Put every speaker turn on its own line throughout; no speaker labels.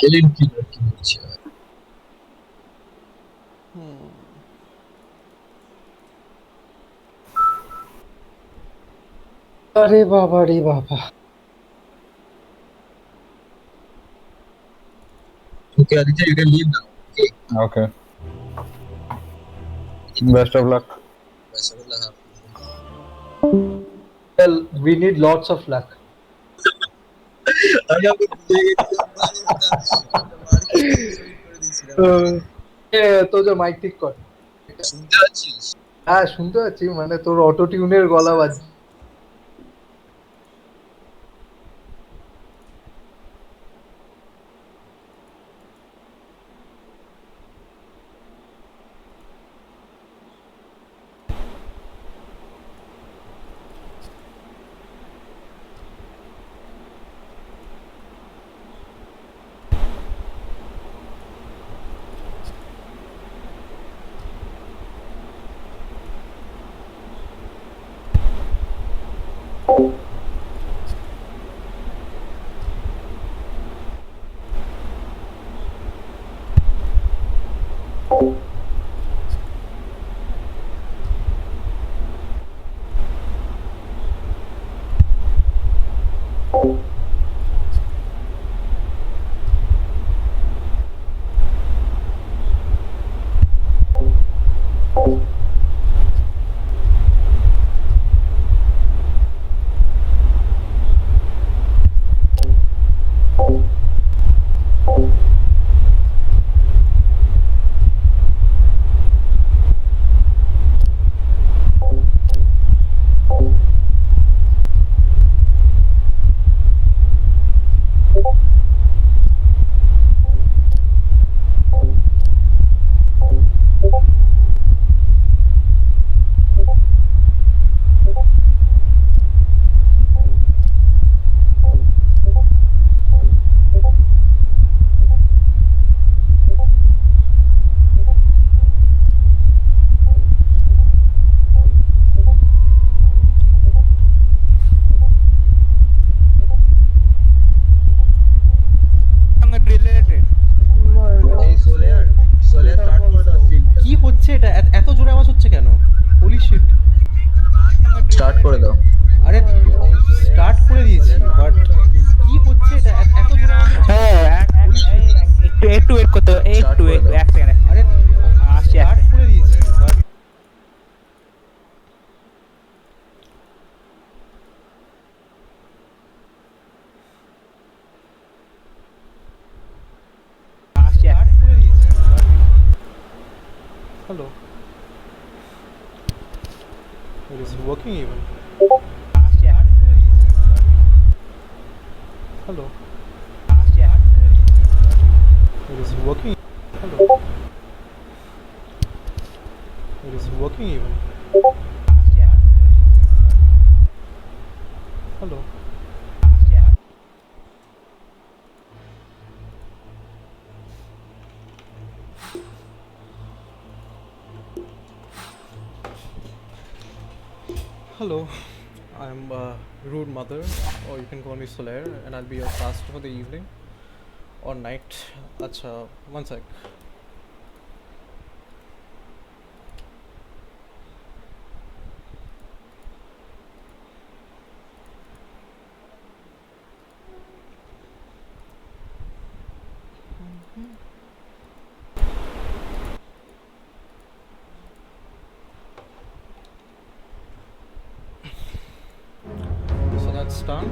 এলিন কিলার কি হচ্ছে?
আরে বাবা রে বাবা।
Okay, Aditya, you can leave now. Okay.
Okay. Best of luck.
Best of luck.
Well, we need lots of luck.
আমি আমি ভুলে গেছিলাম ভাই ওটা ওটা বাড়ি থেকে সহিত করে দিয়েছিলাম ভাই।
তো যে মাইক ঠিক কর।
শুনতে পাচ্ছিস?
হ্যাঁ শুনতে পাচ্ছি, মানে তোর অটো টিউনের গলা বাজছে।
এই সোলেয়ার স্টার্ট করে দাও ফিল্মটা।
কি হচ্ছে এটা? এত জোরে আওয়াজ হচ্ছে কেন? হোলি শিট!
স্টার্ট করে দাও।
আরে স্টার্ট করে দিয়েছি, বাট কি হচ্ছে এটা? এত জোরে আওয়াজ হচ্ছে।
একটু ওয়েট করতে হবে, একটু এক সেকেন্ড।
আরে স্টার্ট করে দিয়েছি, বাট স্টার্ট করে দিয়েছি। Hello, it is working even. Hello. It is working. Hello. It is working even. Hello. Hello. I'm Rude Mother, or you can call me Solaire, and I'll be your pastor for the evening or night. Acha, one sec. So that's done.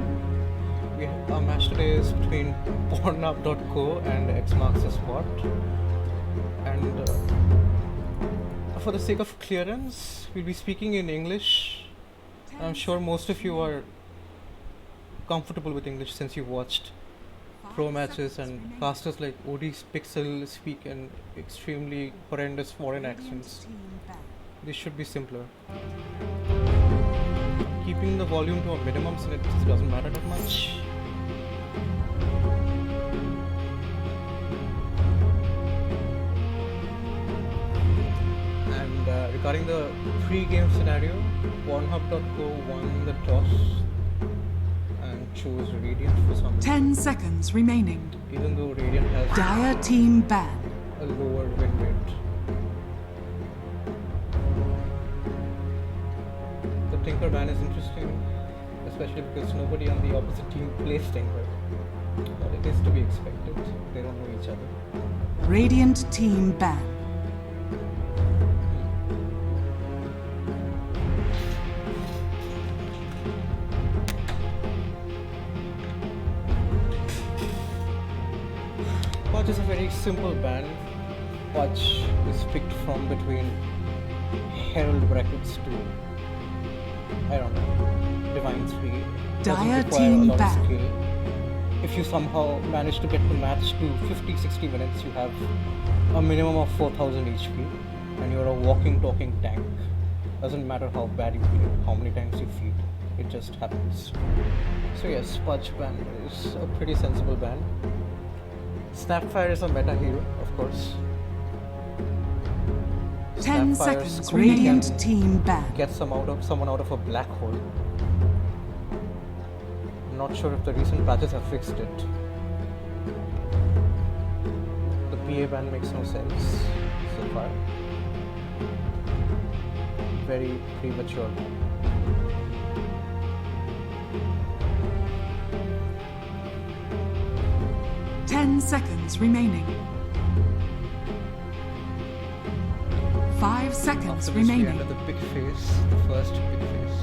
Our match today is between Pornhub.co and Xmarks Spot. And for the sake of clearance, we'll be speaking in English. I'm sure most of you are comfortable with English since you've watched pro matches, and casters like OD Pixel speak in extremely horrendous foreign accents. This should be simpler. Keeping the volume to a minimum so it doesn't matter that much. And regarding the pre-game scenario, Pornhub.co won the toss and chose Radiant for some reason.
10 seconds remaining.
Even though Radiant has
Dire team ban.
a lower win rate. The Tinker ban is interesting, especially because nobody on the opposite team plays Tinker. But it is to be expected. They don't know each other.
Radiant team ban.
Watch is a very simple ban. Watch is picked from between Herald brackets to, I don't know, Divine 3. Doesn't
Dire
require
team
a lot
ban.
of skill. If you somehow manage to get the match to 50-60 minutes, you have a minimum of 4000 HP and you're a walking, talking tank. Doesn't matter how bad you play, how many times you feed, it just happens. So yes, Pudge ban is a pretty sensible ban. Snapfire is a meta hero, of course.
10
Snapfire
seconds.
quickly
Radiant
can
team ban.
get someone out of a black hole. I'm not sure if the recent patches have fixed it. The PA ban makes no sense so far. Very premature.
Ten seconds remaining. 5 seconds
After this we
remaining.
enter the big phase, the first big phase.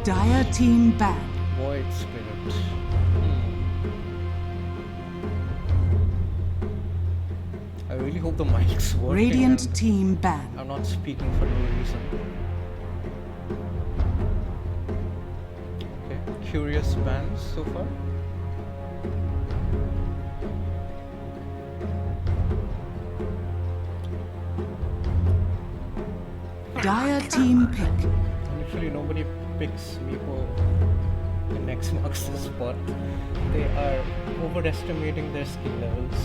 Dire team ban.
Void Spirit. I really hope the mic's working.
Radiant
and
team ban.
I'm not speaking for no reason. Okay, curious bans so far.
Dire team pick.
Literally nobody picks Meepo in Xmts spot. They are overestimating their skill levels.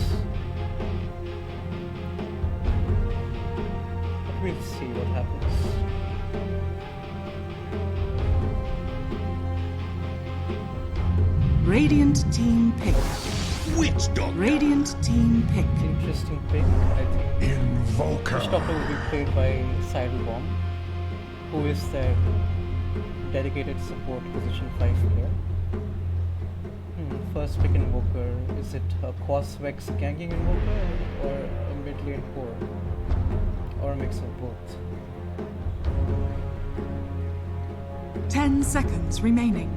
But we'll see what happens.
Radiant team pick.
Witch Doctor.
Radiant team pick.
Interesting pick, I think.
Invoker.
Witch Doctor will be played by Sidle Bomb, who is their dedicated support position 5 player. First pick Invoker, is it a Quasvex ganking Invoker or a mid lane core? Or a mix of both?
10 seconds remaining.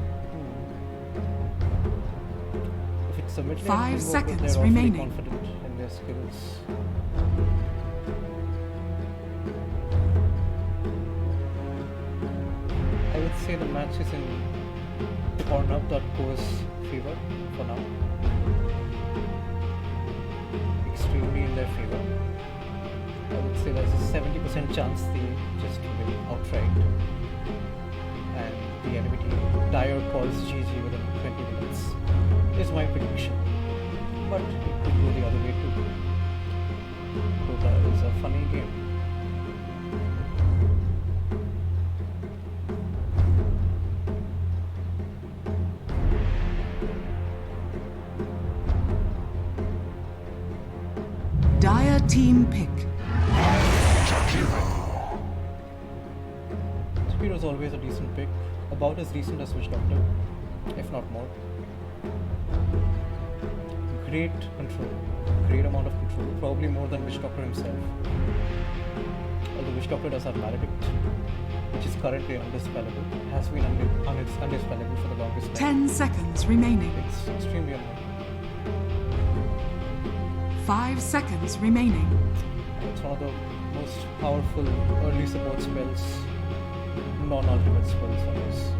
If it's a mid lane
5
Invoker,
seconds
they're awfully
remaining.
confident in their skills. I would say the match is in Pornhub.co's favor for now. Extremely in their favor. I would say there's a 70% chance they just win outright. And the enemy team Dire calls GG within 20 minutes. Is my prediction. But it could go the other way too. Dota is a funny game.
Dire team pick.
Speed was always a decent pick, about as decent as Witch Doctor, if not more. Great control, great amount of control, probably more than Witch Doctor himself. Although Witch Doctor does have Maledict, which is currently undispellable, has been undispellable for the longest time.
10 seconds remaining.
It's extremely annoying.
5 seconds remaining.
It's one of the most powerful early support spells, non-ultimate spells, I guess.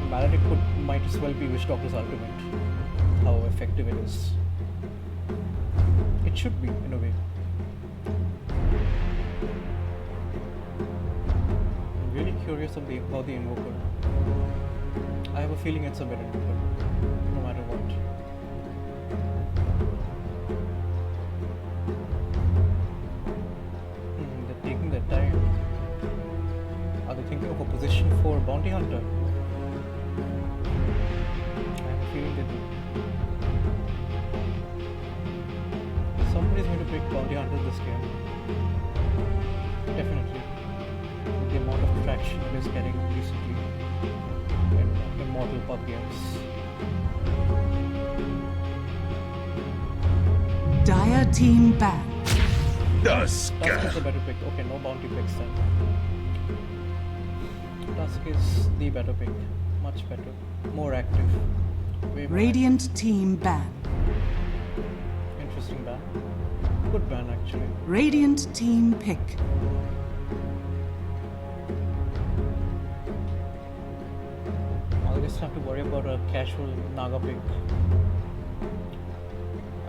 Maledict might as well be Witch Doctor's ultimate, how effective it is. It should be, in a way. I'm really curious about the Invoker. I have a feeling it's a mid Invoker, no matter what. They're taking their time. Are they thinking of a position for Bounty Hunter. I have a feeling they do. Somebody's going to pick Bounty Hunter this game. Definitely. With the amount of traction it is getting recently in Immortal pub games.
Dire team ban.
Dusk is the better pick. Okay, no bounty picks then. Dusk is the better pick. Much better. More active. Way more
Radiant team ban.
active. Interesting ban. Good ban actually.
Radiant team pick.
I'll just have to worry about a casual Naga pick.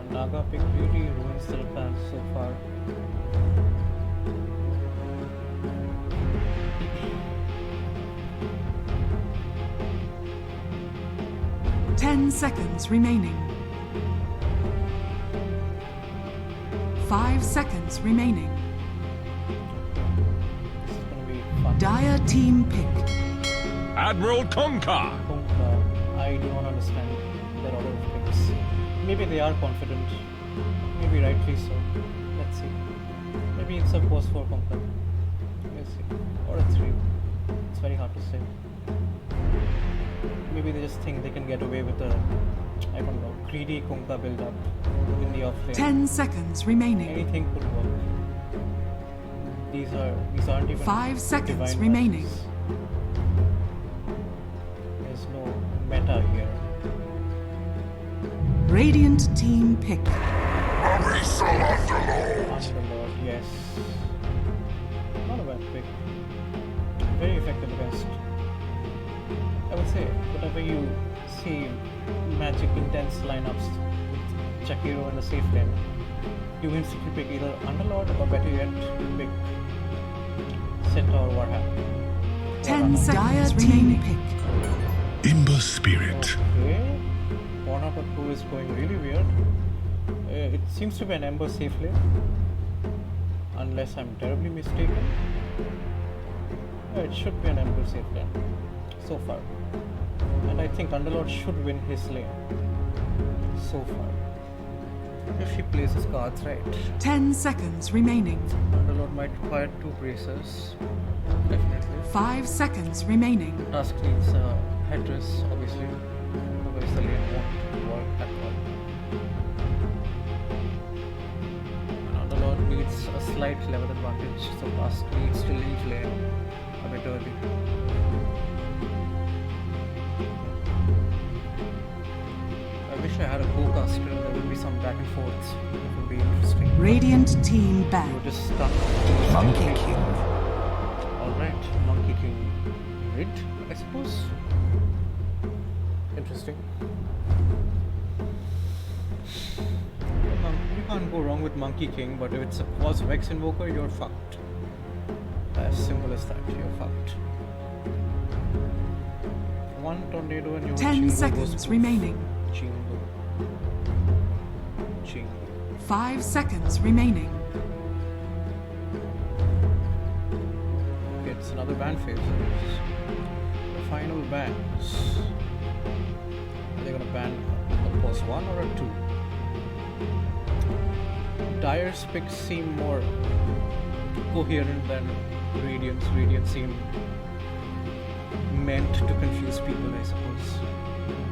A Naga pick really ruins the plan so far.
10 seconds remaining. 5 seconds remaining.
This is gonna be fun.
Dire team pick.
Admiral Konka.
I do not understand their order of picks. Maybe they are confident. Maybe rightly so. Let's see. Maybe it's a post 4 Konka. Let's see. Or a 3. It's very hard to say. Maybe they just think they can get away with a, I don't know, greedy Konka build up in the offlane.
10 seconds remaining.
Anything could work. These aren't even
5 seconds
divine
remaining.
matches. There's no meta here.
Radiant team pick.
Underlord, yes. Not a bad pick. Very effective against. I would say, whenever you see Magic intense lineups with Jakiro in the safe lane, you instantly pick either Underlord or better yet, pick Centaur Warhammer.
10 seconds remaining. Pick.
Imber Spirit.
Okay. Warhammer 2 is going really weird. It seems to be an Ember safe lane. Unless I'm terribly mistaken. It should be an Ember safe lane. So far. And I think Underlord should win his lane. So far. If he plays his cards right.
10 seconds remaining.
Underlord might require 2 bracers. Definitely.
5 seconds remaining.
Tusk needs a headdress, obviously. Otherwise the lane won't work at all. And Underlord needs a slight level advantage, so Tusk needs to leave lane a bit early. I wish I had a co-caster and there would be some back and forth. It would be interesting.
Radiant team
You
ban.
would just stuck.
Monkey King.
Alright, Monkey King mid, I suppose. Interesting. You can't go wrong with Monkey King, but if it's a Quas Vex Invoker, you're fucked. As simple as that, you're fucked. One tornado and your
10
Chingo goes
seconds
poof.
remaining.
Chingo. Chingo.
5 seconds remaining.
Okay, it's another ban phase. The final bans. Are they gonna ban a plus 1 or a 2? Dire's picks seem more coherent than Radiant's. Radiant seem meant to confuse people, I suppose.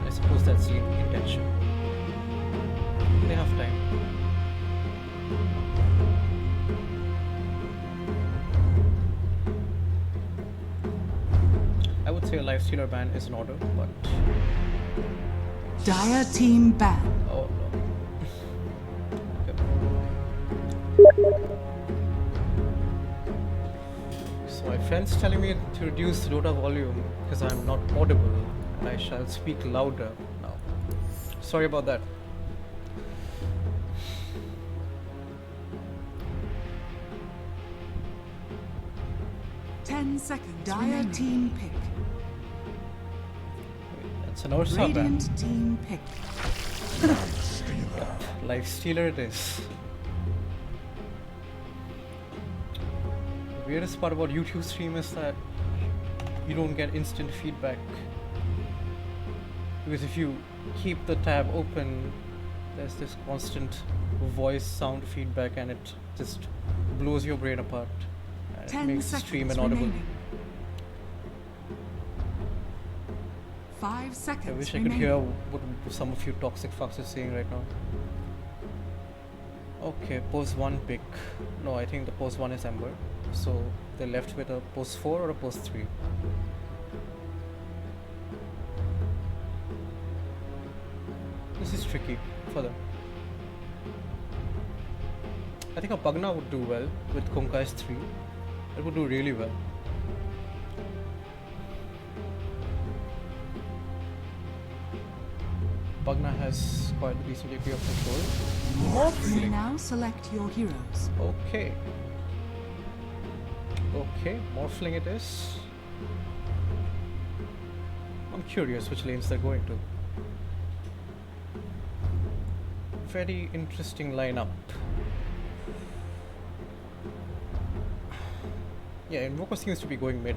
I suppose that's the intention. They have time. I would say a Lifestealer ban is in order, but
Dire team ban.
oh no. So my friend's telling me to reduce the Dota volume because I'm not audible and I shall speak louder now. Sorry about that.
Ten seconds. Dire team pick.
That's an Ursa ban.
Radiant team pick.
Lifestealer it is. The weirdest part about YouTube stream is that you don't get instant feedback. Because if you keep the tab open, there's this constant voice sound feedback and it just blows your brain apart. And it
10
makes the stream
seconds
inaudible.
remaining. 5 seconds
I wish I
remaining.
could hear what some of you toxic fucks are saying right now. Okay, pose 1 pick. No, I think the pose 1 is Ember. So they're left with a pose 4 or a pose 3. This is tricky for them. I think a Pugna would do well with Kunkai's 3. It would do really well. Pugna has quite a decent degree of control.
You may now select your heroes.
Okay. Okay, Morphling it is. I'm curious which lanes they're going to. Very interesting lineup. Yeah, Invoker seems to be going mid.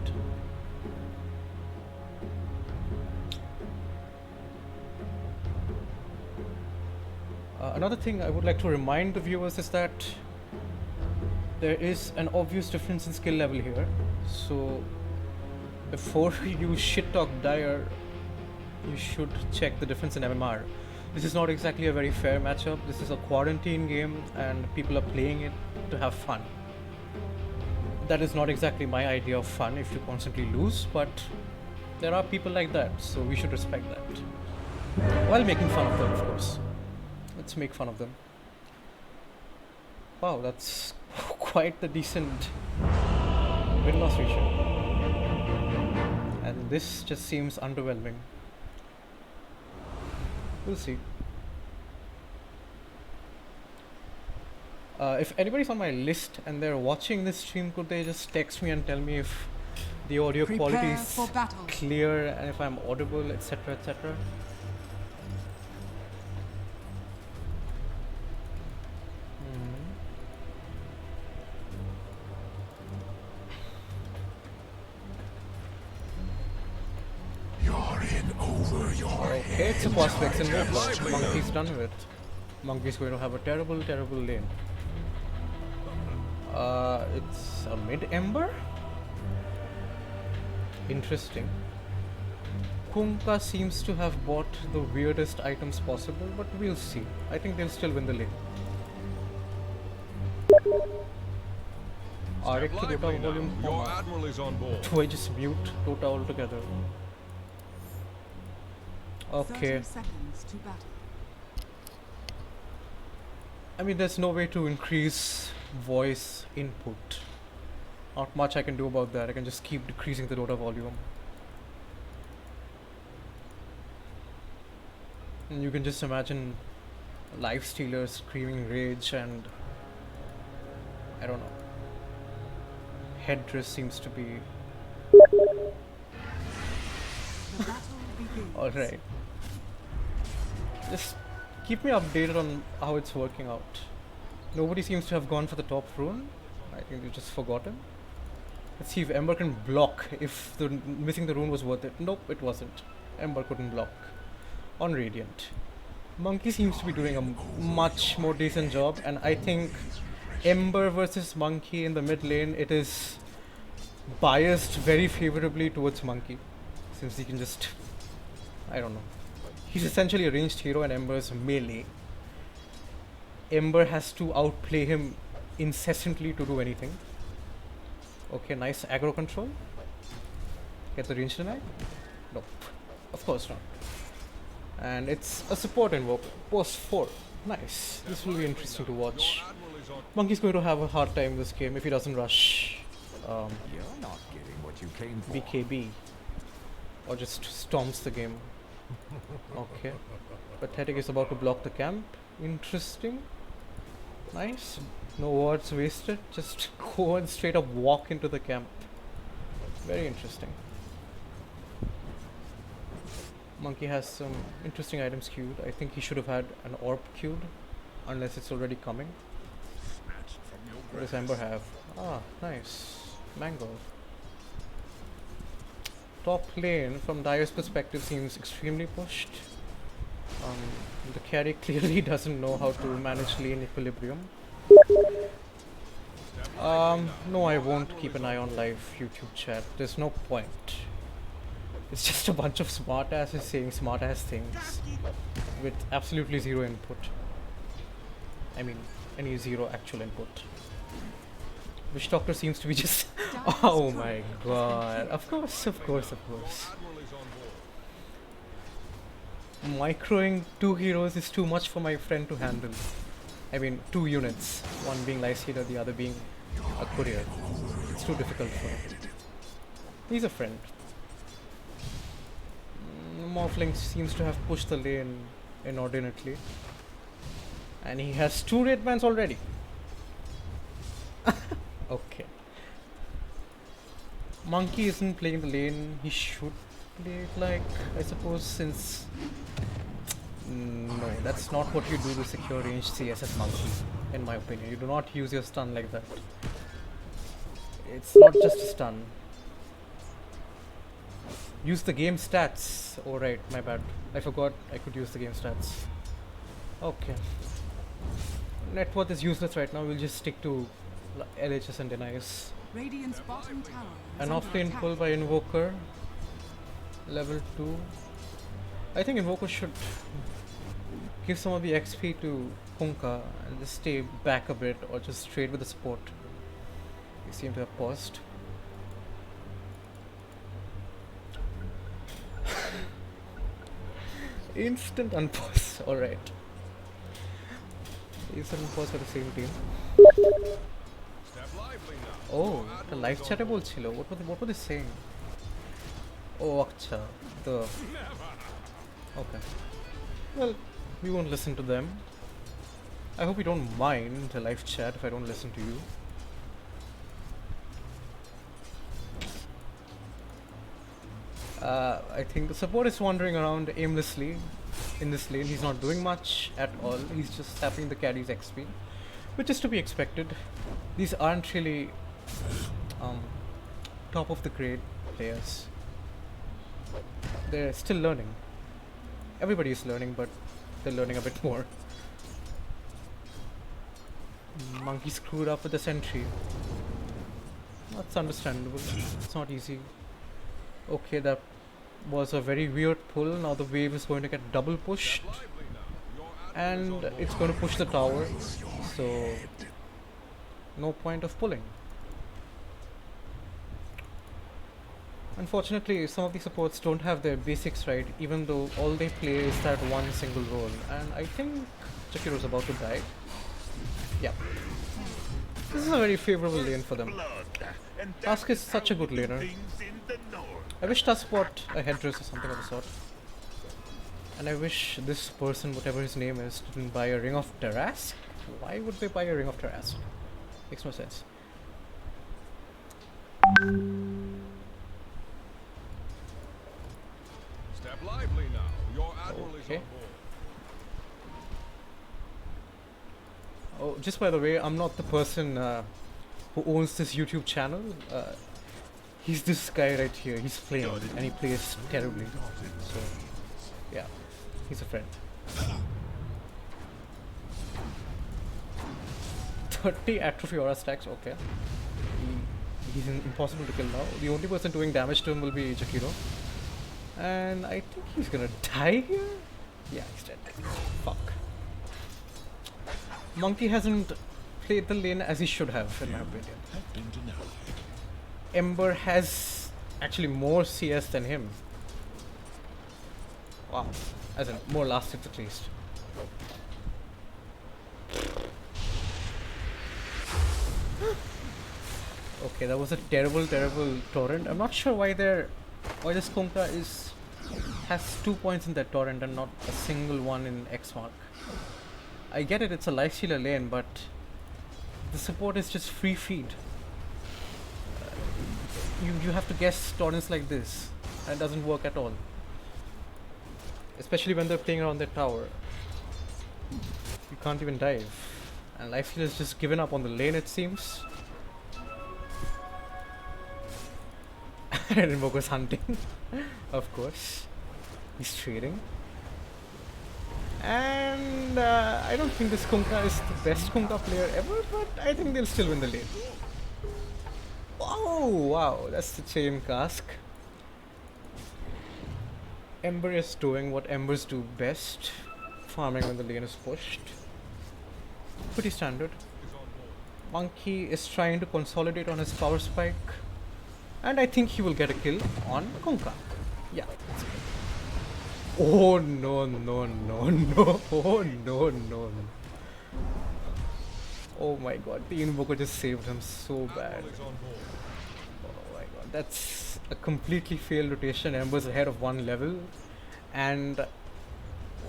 Another thing I would like to remind the viewers is that there is an obvious difference in skill level here. So before you shit talk Dire, you should check the difference in MMR. This is not exactly a very fair matchup. This is a quarantine game and people are playing it to have fun. That is not exactly my idea of fun if you constantly lose, but there are people like that, so we should respect that. While making fun of them, of course. Let's make fun of them. Wow, that's quite the decent win-loss ratio. And this just seems underwhelming. We'll see. If anybody's on my list and they're watching this stream, could they just text me and tell me if the audio quality
Prepare
is
for battle.
clear and if I'm audible, etc., etc.
You're in over your
Okay, it's a boss flex in mode. Monkey's done with. Monkey's going to have a terrible, terrible lane. It's a mid-ember? Interesting. Kunka seems to have bought the weirdest items possible, but we'll see. I think they'll still win the lane. RX to Dota volume.
Your admiral is on board.
Do I just mute Dota altogether? Okay.
30 seconds to battle.
I mean, there's no way to increase voice input. Not much I can do about that. I can just keep decreasing the Dota volume. And you can just imagine lifestealers screaming rage and I don't know. Headdress seems to be
The battle begins.
alright. Just keep me updated on how it's working out. Nobody seems to have gone for the top rune. I think they just forgotten. Let's see if Ember can block, if the missing the rune was worth it. Nope, it wasn't. Ember couldn't block on Radiant. Monkey seems to be doing a much more decent job, and I think Ember versus Monkey in the mid lane, it is biased very favorably towards Monkey, since he can just, I don't know. He's essentially a ranged hero and Ember's melee. Ember has to outplay him incessantly to do anything. Okay, nice aggro control. Get the range deny? Nope. Of course not. And it's a support invoke. Post 4. Nice. This will be interesting to watch. Monkey's going to have a hard time this game if he doesn't rush
You're not getting what you came for.
BKB. Or just stomps the game. Okay. Pathetic is about to block the camp. Interesting. Nice. No words wasted. Just go and straight up walk into the camp. Very interesting. Monkey has some interesting items queued. I think he should have had an orb queued. Unless it's already coming. What does Ember have? Ah, nice. Mango. top lane from Dyer's perspective seems extremely pushed. The carry clearly doesn't know how to manage lane equilibrium. No, I won't keep an eye on live YouTube chat. There's no point. It's just a bunch of smartasses saying smartass things with absolutely zero input. I mean, any zero actual input. Wish Doctor seems to be just. Oh my god. Of course.
Admiral is on board.
Microing 2 heroes is too much for my friend to handle. I mean, 2 units. One being Lysander, the other being a courier. It's too difficult for him. He's a friend. Morphling seems to have pushed the lane inordinately. And he has 2 red bans already. Okay. Monkey isn't playing the lane he should play it like, I suppose, since... No, that's not what you do to secure range CS as Monkey, in my opinion. You do not use your stun like that. It's not just a stun. Use the game stats. Oh right, my bad. I forgot I could use the game stats. Okay. Net worth is useless right now, we'll just stick to LHS and denies.
Radiant's bottom tower is
An
under
off-lane
attack.
pull by Invoker. Level 2. I think Invoker should give some of the XP to Kunkka and just stay back a bit or just trade with the support. They seem to have paused. Instant unpause, alright. Instant unpause for the same team.
Step lively now.
Oh, the live chat bolchilo. What were they saying? Oh, acha. The okay. Well, we won't listen to them. I hope you don't mind the live chat if I don't listen to you. I think the support is wandering around aimlessly in this lane. He's not doing much at all. He's just tapping the carry's XP, which is to be expected. These aren't really top of the grade players. They're still learning. Everybody is learning, but they're learning a bit more. Monkey screwed up with the sentry. That's understandable. It's not easy. Okay, that was a very weird pull. Now the wave is going to get double pushed.
Lively now. Your
And it's going to push the tower. So, no point of pulling. Unfortunately, some of the supports don't have their basics right, even though all they play is that one single role. And I think Jakiro's about to die. Yeah. This is a very favorable lane for them. Tusk is such a good laner. I wish Tusk bought a headdress or something of the sort. And I wish this person, whatever his name is, didn't buy a Ring of Tarask. Why would they buy a Ring of Tarask? Makes no sense.
Step lively now. Your admiral is
Okay.
on board.
Oh, just by the way, I'm not the person who owns this YouTube channel. He's this guy right here. He's playing and he plays terribly. So, yeah, he's a friend. 30 atrophy aura stacks, okay. He's impossible to kill now. The only person doing damage to him will be Jakiro. And I think he's gonna die here? Yeah, he's dead. Fuck. Monkey hasn't played the lane as he should have, in my opinion. Ember has actually more CS than him. Wow. As in, more last hits at least. Okay, that was a terrible, terrible torrent. I'm not sure why this Kunkka has 2 points in that torrent and not a single one in X mark. I get it, it's a life stealer lane, but the support is just free feed. You have to guess torrents like this, and it doesn't work at all. Especially when they're playing around their tower. You can't even dive. And life stealer's just given up on the lane, it seems. And Invoker's hunting, of course. He's trading. And I don't think this Kunkka is the best Kunkka player ever, but I think they'll still win the lane. Oh, wow, that's the chain cask. Ember is doing what Embers do best, farming when the lane is pushed. Pretty standard. Monkey is trying to consolidate on his power spike, and I think he will get a kill on Kunkka. Yeah. Oh no no no no! Oh no no! Oh my god! The Invoker just saved him so bad. Oh my god! That's a completely failed rotation. Ember's ahead of 1 level, and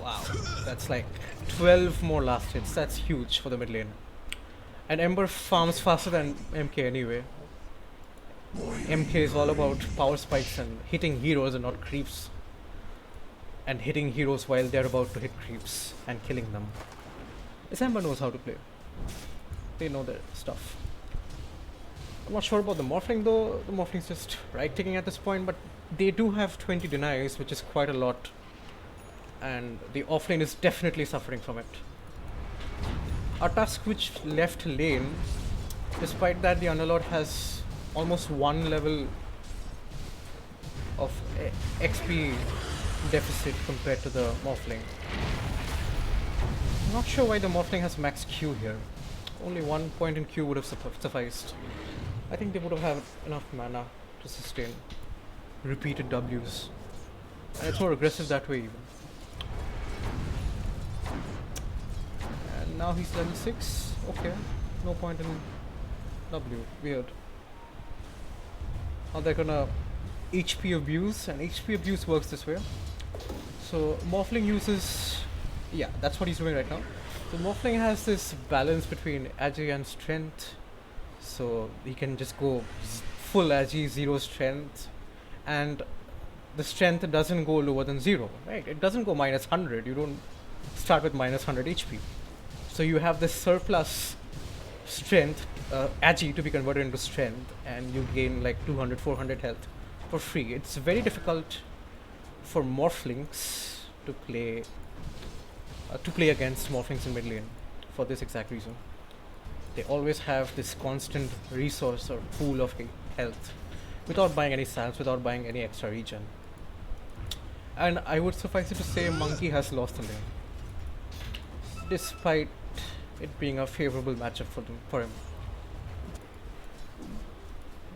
wow, that's like 12 more last hits. That's huge for the mid lane. And Ember farms faster than MK anyway. MK is all about power spikes and hitting heroes and not creeps. And hitting heroes while they're about to hit creeps and killing them. This Ember knows how to play. They know their stuff. I'm not sure about the Morphling though. The Morphling's just right-ticking at this point, but they do have 20 denies, which is quite a lot. And the offlane is definitely suffering from it. Our Tusk which left lane, despite that the Underlord has almost 1 level of XP deficit compared to the Morphling. I'm not sure why the Morphling has max Q here. Only 1 point in Q would have sufficed. I think they would have had enough mana to sustain repeated Ws. And it's more aggressive that way even. And now he's level 6. Okay. No point in W. Weird. Now they're gonna HP abuse, and HP abuse works this way. So Morphling uses, yeah, that's what he's doing right now. So Morphling has this balance between Agi and strength, so he can just go full Agi, 0 strength, and the strength doesn't go lower than 0, right? It doesn't go minus 100, you don't start with minus 100 HP. So you have this surplus strength, Agi to be converted into strength, and you gain like 200, 400 health for free. It's very difficult for Morphlings to play against Morphlings in mid lane for this exact reason. They always have this constant resource or pool of health without buying any salves, without buying any extra regen. And I would suffice it to say Monkey has lost the lane, despite it being a favorable matchup for him.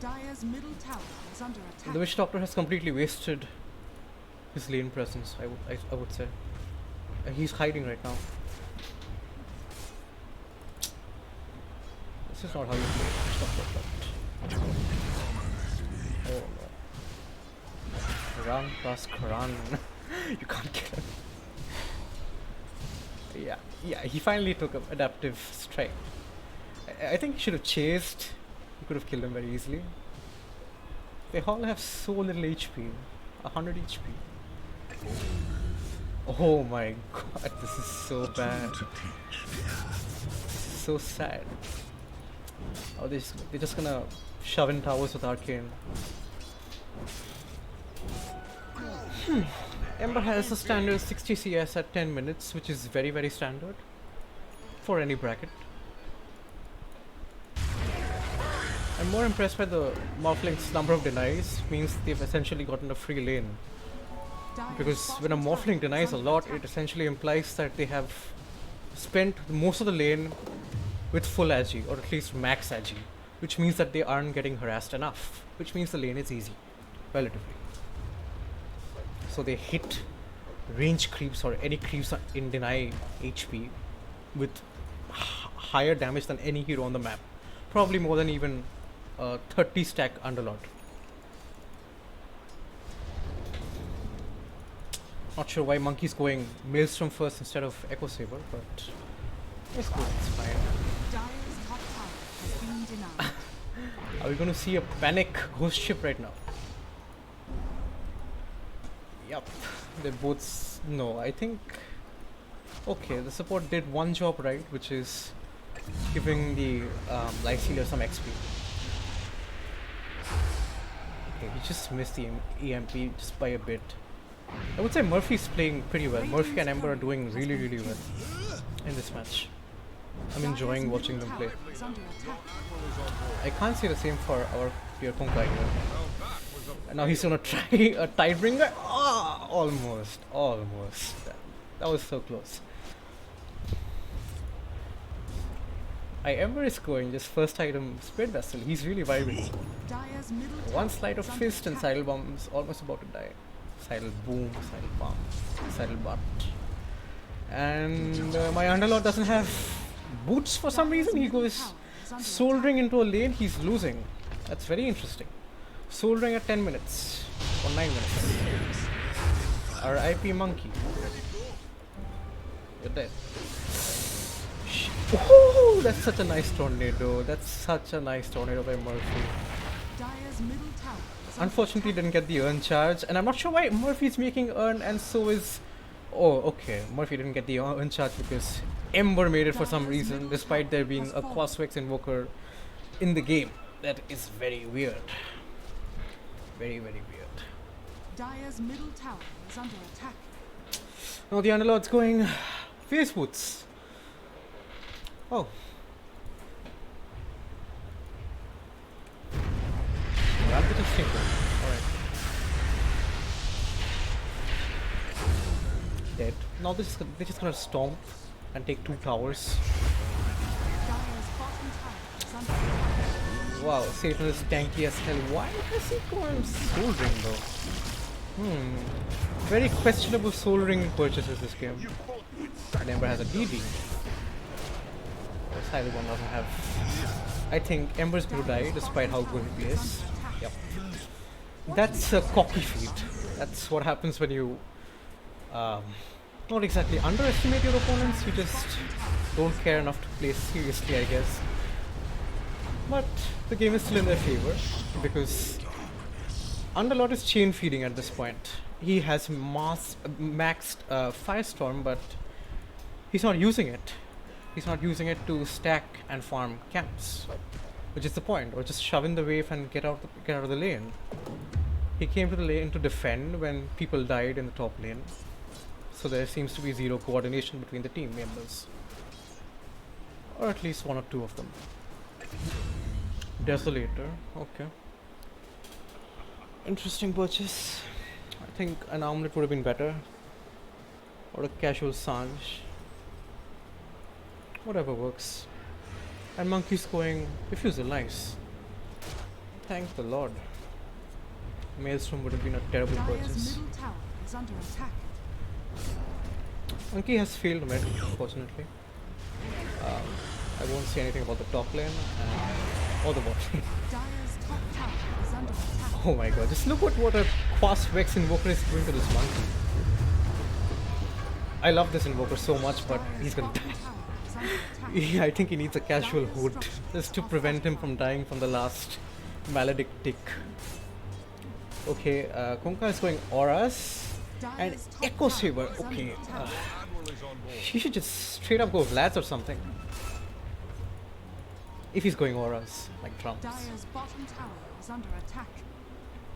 Dire's middle tower is under attack.
The Witch Doctor has completely wasted his lane presence, I would say. He's hiding right now. This is not how you play Witch Doctor, but... Oh no. Run, Tusk, run. You can't kill him. Yeah, he finally took an adaptive strike. I think he should have chased. He could have killed him very easily. They all have so little HP. 100 HP. Oh my god, this is so bad. This is so sad. Oh, they're just gonna shove in towers with Arcane. Ember has a standard 60 CS at 10 minutes, which is very, very standard for any bracket. I'm more impressed by the Morphling's number of denies, means they've essentially gotten a free lane. Because when a Morphling denies a lot, it essentially implies that they have spent most of the lane with full Agi, or at least max Agi, which means that they aren't getting harassed enough, which means the lane is easy, relatively. So they hit range creeps or any creeps in deny HP with higher damage than any hero on the map, probably more than even 30 stack Underlord. Not sure why Monkey's going Maelstrom first instead of Echo Saber, but it's good, it's fine.
Dire's top tower has been denied.
Are we going to see a panic ghost ship right now? Yup, they both... No, I think... Okay, the support did one job right, which is giving the Lycelia some XP. Okay, he just missed the EMP just by a bit. I would say Murphy's playing pretty well. Murphy and Ember are doing really, really well in this match. I'm enjoying watching them play.
Is under attack.
I can't say the same for our player Konkai here. And now he's gonna try a Tidebringer. Ah, almost. That was so close. Ember is going, just first item, Spirit Vessel. He's really vibing.
Dire's middle tower
One sleight of
is under
fist and
attack.
Sidle Bomb is almost about to die. Sidle Boom, Sidle Bomb, Sidle Butt. And my Underlord doesn't have boots for some reason. He goes soldering into a lane, he's losing. That's very interesting. Soldering at 10 minutes or 9 minutes. R.I.P. Monkey. You're dead. Oh, that's such a nice tornado. That's such a nice tornado by Murphy.
Dire's middle tower is under
Unfortunately, didn't get the earn charge, and I'm not sure why Murphy's making earn, and so is. Oh, okay. Murphy didn't get the earn charge because Ember made it for some reason, despite there being a Coswex Invoker in the game. That is very weird. Very, very weird.
Dire's middle tower is under attack.
Now the Underlord's going face boots. Oh. Rampage of Stinker. Alright. Dead. Now they're just gonna stomp and take 2 towers.
Dire's bottom tower is under attack.
Wow, Satan is tanky as hell. Why has he gone soldering though? Very questionable soldering purchases this game. And Ember has a DD. Silent one doesn't have. I think Ember's going to die despite how good he plays. Yep. That's a cocky feat. That's what happens when you not exactly underestimate your opponents, you just don't care enough to play seriously, I guess. But the game is still in their favor because Underlord is chain feeding at this point. He has maxed Firestorm, but he's not using it. He's not using it to stack and farm camps, which is the point, or just shove in the wave and get out of the lane. He came to the lane to defend when people died in the top lane, so there seems to be zero coordination between the team members, or at least one or two of them. Desolator, okay. Interesting purchase. I think an armlet would have been better, or a casual Sange. Whatever works. And Monkey's going Refusal, nice. Thank the Lord. Maelstrom would have been a terrible
Dire's
purchase.
middle tower is under attack.
Monkey has failed mid, fortunately. I won't say anything about the top lane or the bot lane.
Dire's top tower is under attack.
Oh my god, just look at what a Quas Vex Invoker is doing to this monkey. I love this Invoker so much, but he's gonna die.
Tower is under attack.
Yeah, I think he needs a casual hood just to prevent him from dying from the last maledict tick. Okay, Konka is going Auras and
Dire's top
Echo
tower
Saber.
is under
Okay,
attack.
he should just straight up go Vlads or something. If he's going Auras, like drums.
Dire's bottom tower is under attack.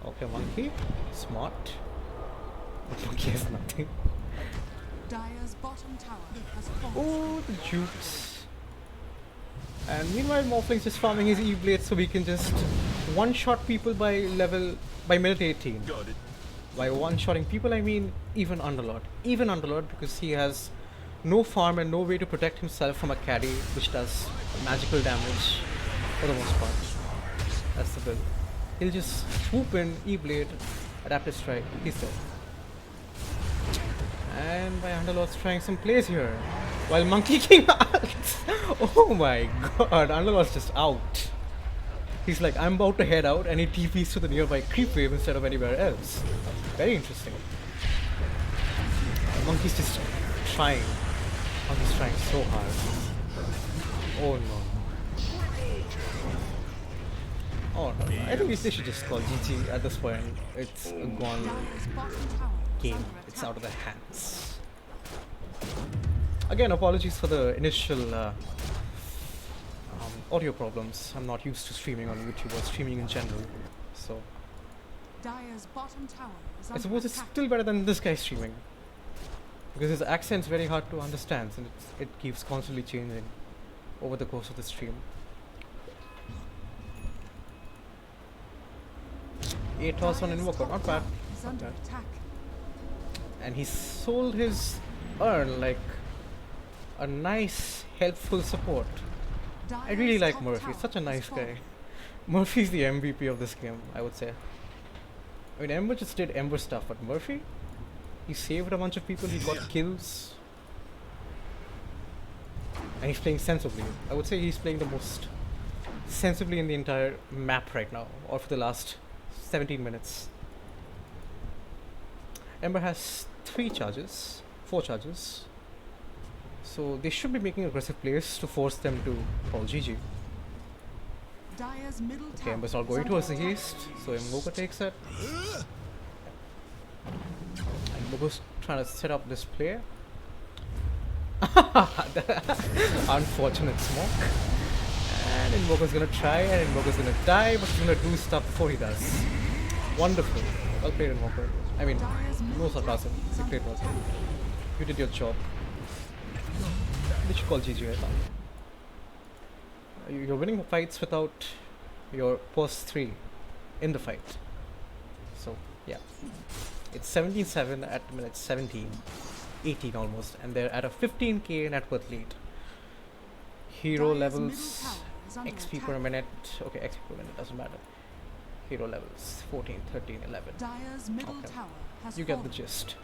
Okay, Monkey, smart. But Monkey has nothing.
Dire's bottom tower has fallen.
Oh, the jukes. And meanwhile, Morphling's just farming his E-Blade so we can just one-shot people by minute 18. By one-shotting people, I mean even Underlord. Even Underlord, because he has no farm and no way to protect himself from a caddy, which does magical damage for the most part. That's the build. He'll just swoop in, E-Blade, Adaptive Strike, he's dead. And my Underlord's trying some plays here. While Monkey King oh my god, Underlord's just out. He's like, I'm about to head out, and he TPs to the nearby creep wave instead of anywhere else. Very interesting. Monkey's just trying. Monkey's trying so hard. Oh no. Oh no. I think they should just call GG at this point. It's a gone
Dire's bottom tower is
game.
under
It's
attack.
out of their hands. Again, apologies for the initial audio problems. I'm not used to streaming on YouTube or streaming in general, so
Dire's bottom tower is
I
under
suppose it's
attack.
still better than this guy streaming. Because his accent's very hard to understand and it keeps constantly changing over the course of the stream. 8 toss on
Dire's
Invoker,
top
not bad.
tower is
Not
under
bad.
attack.
And he sold his urn like a nice, helpful support. I really
Dire's
like
top
Murphy,
tower
such a
is
nice
falling.
guy. Murphy's the MVP of this game, I would say. I mean, Ember just did Ember stuff, but Murphy, he saved a bunch of people, he got kills. And he's playing sensibly. I would say he's playing the most sensibly in the entire map right now, or for the last 17 minutes. Ember has 4 charges. So they should be making aggressive plays to force them to call GG.
Dire's middle
Okay,
tower
Ember's not
is
going
under
towards the
attack.
east, so Invoker takes it. And Invoker's trying to set up this play. Unfortunate smoke. And Invoker's gonna try, and Invoker's gonna die, but he's gonna do stuff before he does. Wonderful. Well played, Invoker. I mean, no sarcasm. You played well. You did your job. They should call GG, I thought. You're winning fights without your post 3 in the fight. So, yeah. It's 17-7 at minute 17. 18 almost. And they're at a 15k net worth lead. Hero
Dire's
levels,
middle tower is under
XP per
attack.
minute. Okay, XP per minute doesn't matter. Hero levels 14, 13, 11.
Dire's middle
Okay.
tower has
You get the
fallen.
gist.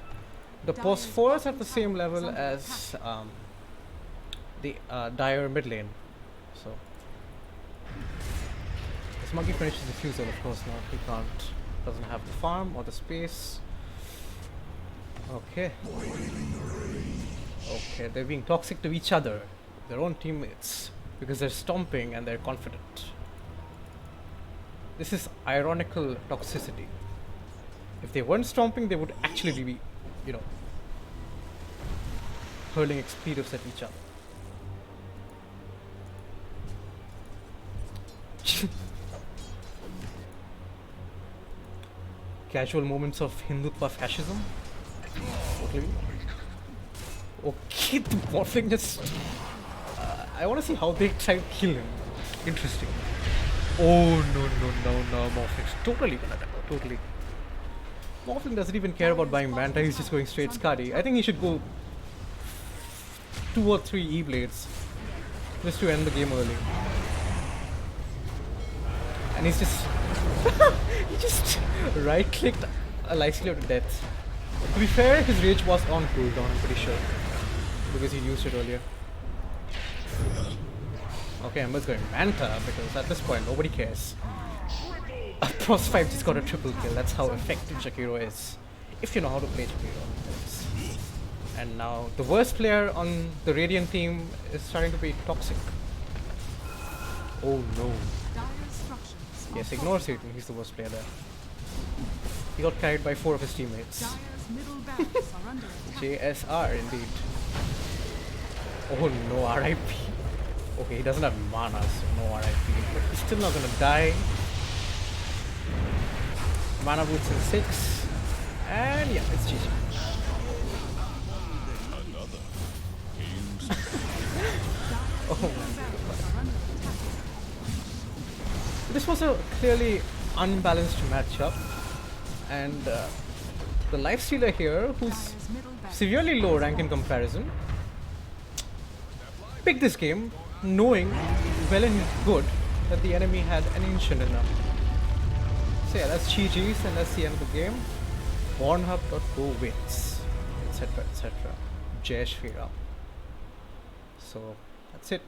The
Dire's
post 4 is at
bottom
the same
tower is
level
under
as the Dire mid lane. So this monkey finishes the fusel, of course not. He can't, doesn't have the farm or the space. Okay. Okay, they're being toxic to each other, their own teammates, because they're stomping and they're confident. This is ironical toxicity. If they weren't stomping, they would actually be, you know, hurling expletives at each other. Casual moments of Hindutva fascism. Totally. Okay, the morphling just. I want to see how they try to kill him. Interesting. Oh no, Morphling's totally gonna die. Totally. Morphling doesn't even care about buying Manta, he's just going straight Skadi. I think he should go 2 or 3 E-Blades just to end the game early. And he's just. He just right clicked a lifesteal to death. To be fair, his rage was on cooldown, I'm pretty sure. Because he used it earlier. Okay, Ember's going Manta because at this point nobody cares. Pros 5 just got a triple kill, that's how effective Jakiro is. If you know how to play Jakiro. And now the worst player on the Radiant team is starting to be toxic. Oh no.
Dire's structures are
Yes,
falling.
ignore Satan, he's the worst player there. He got carried by 4 of his teammates.
Dire's middle barracks are under attack.
JSR indeed. Oh no, RIP. Okay, he doesn't have mana, so no RIP. But he's still not gonna die. Mana boots in 6. And yeah, it's GG. Oh man.
Barracks are under attack.
This was a clearly unbalanced matchup. And the lifestealer here, who's
Dire's middle barracks
severely low rank in comparison, picked this game knowing well and good that the enemy had an ancient enough. So yeah, that's GG's and that's the end of the game. Pornhub.co wins, etc, etc. Jai Shri Ram. So that's it.